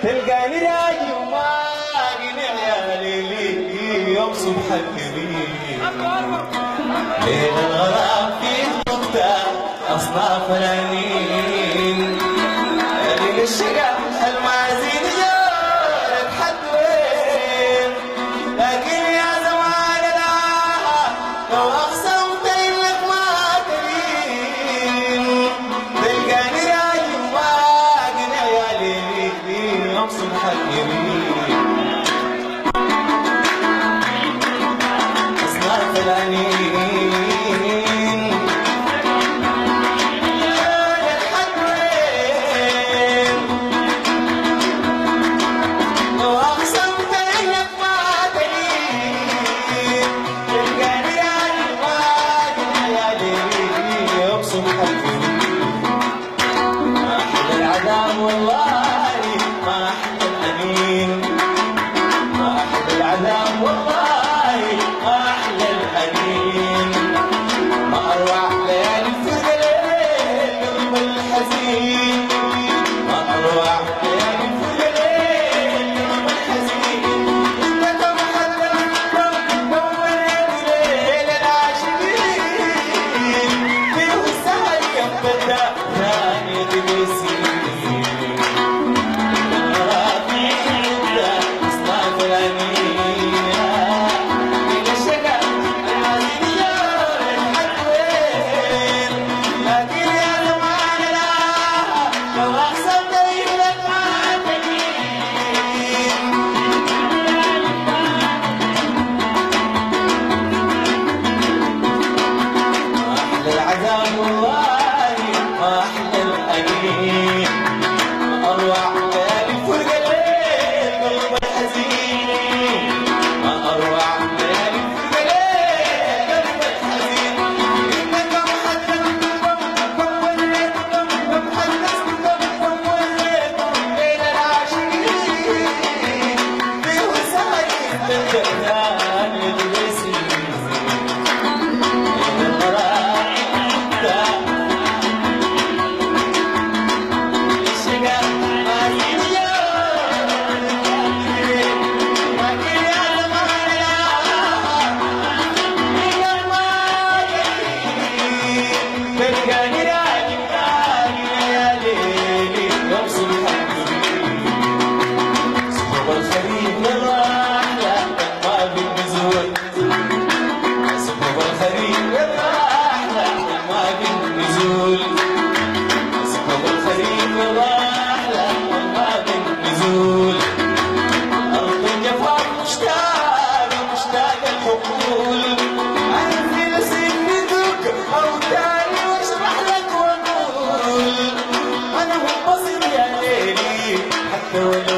تلقاني راجي وماقنع يا ليلي يوم صبح الكبير ليل الغرام فيه نقطة أصناف العنين ليل الشقا المازين جارك حد وين لكن يا زمان لا لو أقسمت إنك ما تلين تلقاني راجي وماقنع يا ليلي يوم صبح الكبير أصناف العنين والله ما أحلى الأنين ما أحلى العذاب والله ما أحلى الأنين ما أروع ليالي الفرقة قلب الحزين ما أروع ليالي الفرقة قلب الحزين أنت كم حتى كم ليل العاشقين فيه السهر يبدأ ثانية بيسير العذاب والله ما أحلى الأنين ما أروع ليالي الفرقة ليل قلب الحزين ما أروع ليالي الفرقة ليل قلب الحزين إنك كم حدثتكم كم وليتكم كم حدثتكم كم وليتكم بين العاشقين فيه سهر تبدأ يدرسي حتى